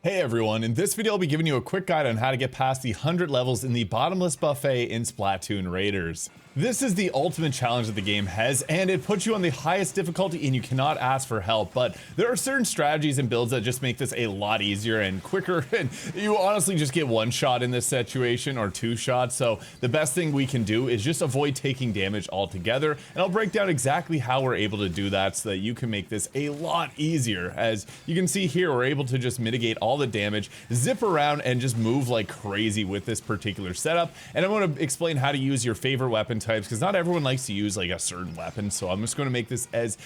Hey everyone, in this video I'll be giving you a quick guide on how to get past the 100 levels in the bottomless buffet in Splatoon Raiders. This is the ultimate challenge that the game has, and it puts you on the highest difficulty and you cannot ask for help, but there are certain strategies and builds that just make this a lot easier and quicker, and you honestly just get one shot in this situation or two shots, so the best thing we can do is just avoid taking damage altogether, and I'll break down exactly how we're able to do that so that you can make this a lot easier. As you can see here, we're able to just mitigate all the damage, zip around, and just move like crazy with this particular setup. And I'm going to explain how to use your favorite weapon types, because not everyone likes to use like a certain weapon, so I'm just going to make this as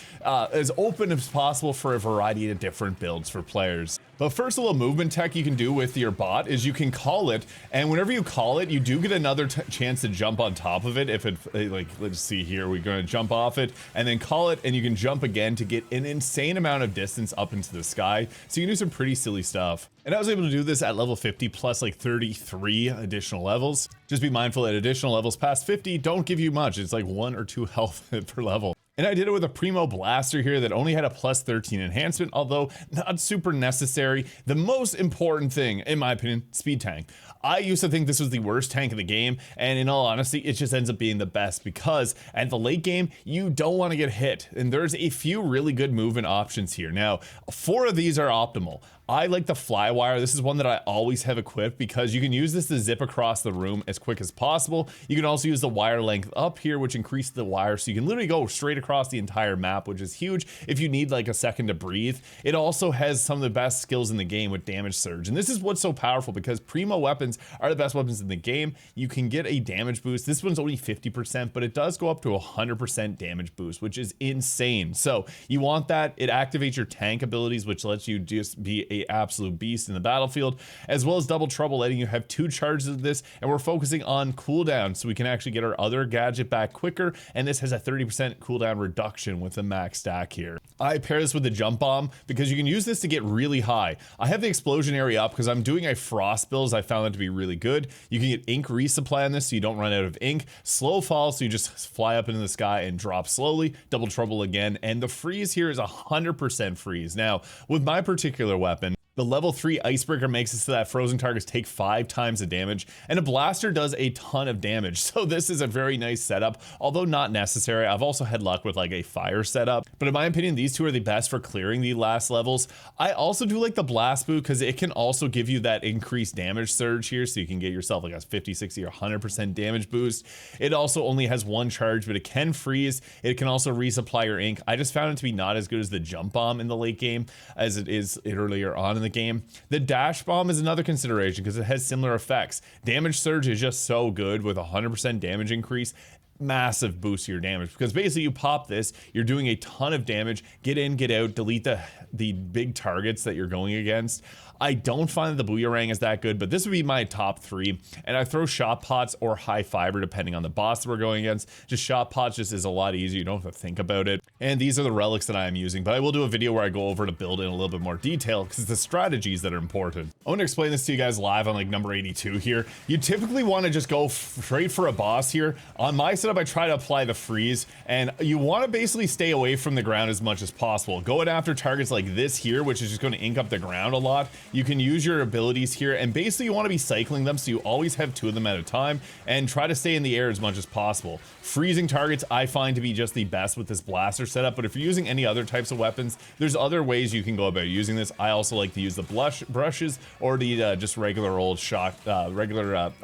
open as possible for a variety of different builds for players. But first, a little movement tech you can do with your bot is you can call it, and whenever you call it, you do get another chance to jump on top of it. If it, like, let's see here, we're going to jump off it and then call it, and you can jump again to get an insane amount of distance up into the sky. So you can do some pretty silly stuff. And I was able to do this at level 50 plus like 33 additional levels. Just be mindful that additional levels past 50 don't give you much. It's like 1 or 2 health per level. And I did it with a Primo Blaster here that only had a plus 13 enhancement, although not super necessary. The most important thing, in my opinion, speed tank. I used to think this was the worst tank in the game, and in all honesty, it just ends up being the best because at the late game, you don't want to get hit. And there's a few really good movement options here. Now, 4 of these are optimal. I like the Flywire. This is one that I always have equipped because you can use this to zip across the room as quick as possible. You can also use the wire length up here, which increases the wire, so you can literally go straight across the entire map, which is huge if you need like a second to breathe. It also has some of the best skills in the game with damage surge, and this is what's so powerful because Primo weapons are the best weapons in the game. You can get a damage boost. This one's only 50%, but it does go up to 100% damage boost, which is insane. So you want that. It activates your tank abilities, which lets you just be a absolute beast in the battlefield, as well as Double Trouble, letting you have 2 charges of this, and we're focusing on cooldown so we can actually get our other gadget back quicker, and this has a 30% cooldown reduction with the max stack here. I pair this with the Jump Bomb because you can use this to get really high. I have the explosion area up because I'm doing a frost build. I found that to be really good. You can get ink resupply on this so you don't run out of ink. Slow fall so you just fly up into the sky and drop slowly. Double Trouble again, and the freeze here is 100% freeze. Now, with my particular weapon, the level 3 Icebreaker makes it so that frozen targets take 5 times the damage, and a blaster does a ton of damage. So this is a very nice setup, although not necessary. I've also had luck with like a fire setup, but in my opinion, these two are the best for clearing the last levels. I also do like the blast boot because it can also give you that increased damage surge here, so you can get yourself like a 50, 60, or 100% damage boost. It also only has 1 charge, but it can freeze. It can also resupply your ink. I just found it to be not as good as the Jump Bomb in the late game as it is earlier on in the game. The Dash Bomb is another consideration because it has similar effects. Damage surge is just so good with 100% damage increase. Massive boost to your damage because basically you pop this, you're doing a ton of damage, get in, get out, delete the big targets that you're going against. I don't find that the Booyarang is that good, but this would be my top 3, and I throw Shot Pots or High Fiber depending on the boss that we're going against. Just Shot Pots just is a lot easier, you don't have to think about it. And these are the relics that I am using, but I will do a video where I go over to build in a little bit more detail because it's the strategies that are important. I want to explain this to you guys live on like number 82 here. You typically want to just go straight for a boss here. On my setup, I try to apply the freeze, and you want to basically stay away from the ground as much as possible. Going after targets like this here, which is just going to ink up the ground a lot. You can use your abilities here, and basically you want to be cycling them so you always have 2 of them at a time, and try to stay in the air as much as possible. Freezing targets I find to be just the best with this blaster setup, but if you're using any other types of weapons, there's other ways you can go about using this. I also like to use the brushes or the just regular old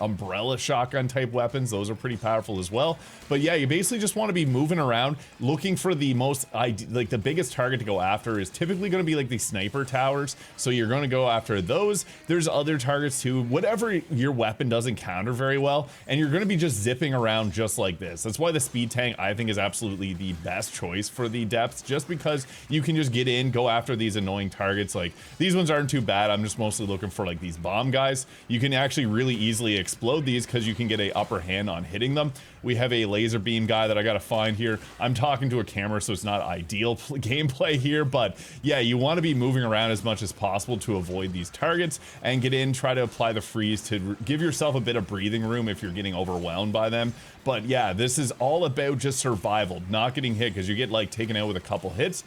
umbrella shotgun type weapons. Those are pretty powerful as well. But yeah, you basically just want to be moving around looking for the most like the biggest target to go after is typically going to be like the sniper towers, so you're going to go after those. There's other targets too, whatever your weapon doesn't counter very well, and you're going to be just zipping around just like this. That's why the speed tank I think is absolutely the best choice for the depths, just because you can just get in, go after these annoying targets. Like these ones aren't too bad. I'm just mostly looking for like these bomb guys. You can actually really easily explode these because you can get a upper hand on hitting them. We have a laser beam guy that I gotta find here. I'm talking to a camera, so it's not ideal gameplay here, but yeah, you want to be moving around as much as possible to avoid these targets and get in, try to apply the freeze to give yourself a bit of breathing room if you're getting overwhelmed by them. But yeah, this is all about just survival, not getting hit, because you get like taken out with a couple hits.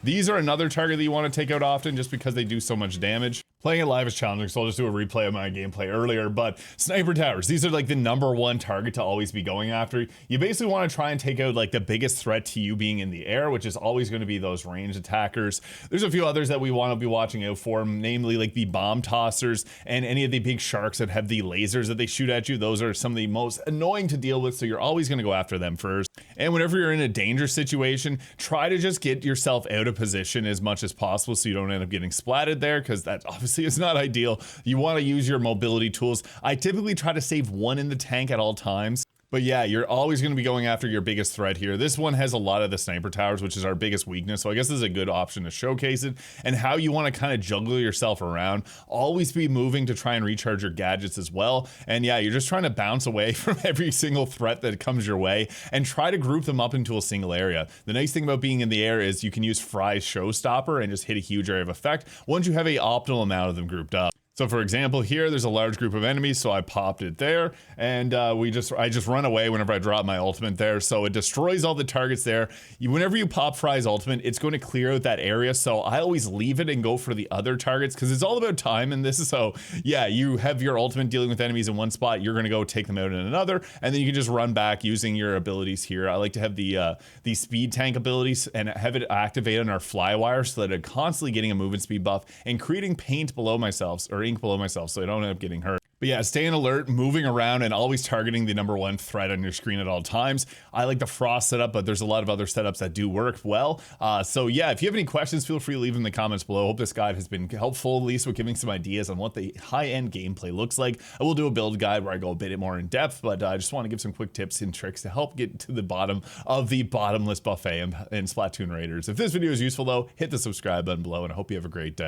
These are another target that you want to take out often just because they do so much damage. Playing it live is challenging, so I'll just do a replay of my gameplay earlier, but sniper towers, these are like the #1 target to always be going after. You basically want to try and take out like the biggest threat to you being in the air, which is always going to be those ranged attackers. There's a few others that we want to be watching out for, namely like the bomb tossers and any of the big sharks that have the lasers that they shoot at you. Those are some of the most annoying to deal with, so you're always going to go after them first. And whenever you're in a danger situation, try to just get yourself out of position as much as possible so you don't end up getting splatted there, because that obviously is not ideal. You want to use your mobility tools. I typically try to save one in the tank at all times. But yeah, you're always going to be going after your biggest threat here. This one has a lot of the sniper towers, which is our biggest weakness. So I guess this is a good option to showcase it and how you want to kind of juggle yourself around. Always be moving to try and recharge your gadgets as well. And yeah, you're just trying to bounce away from every single threat that comes your way and try to group them up into a single area. The nice thing about being in the air is you can use Fry's Showstopper and just hit a huge area of effect once you have a optimal amount of them grouped up. So for example, here, there's a large group of enemies, so I popped it there, and I just run away whenever I drop my ultimate there, so it destroys all the targets there. Whenever you pop Fry's ultimate, it's going to clear out that area, so I always leave it and go for the other targets, because it's all about time in this. So yeah, you have your ultimate dealing with enemies in one spot, you're going to go take them out in another, and then you can just run back using your abilities here. I like to have the speed tank abilities and have it activate on our Flywire so that I'm constantly getting a movement speed buff and creating paint below myself, or ink below myself, so I don't end up getting hurt. But yeah, staying alert, moving around, and always targeting the #1 threat on your screen at all times. I like the frost setup, but there's a lot of other setups that do work well. So yeah, if you have any questions, feel free to leave them in the comments below. Hope this guide has been helpful, at least with giving some ideas on what the high-end gameplay looks like. I will do a build guide where I go a bit more in depth, but I just want to give some quick tips and tricks to help get to the bottom of the bottomless buffet in Splatoon Raiders. If this video is useful though, hit the subscribe button below, and I hope you have a great day.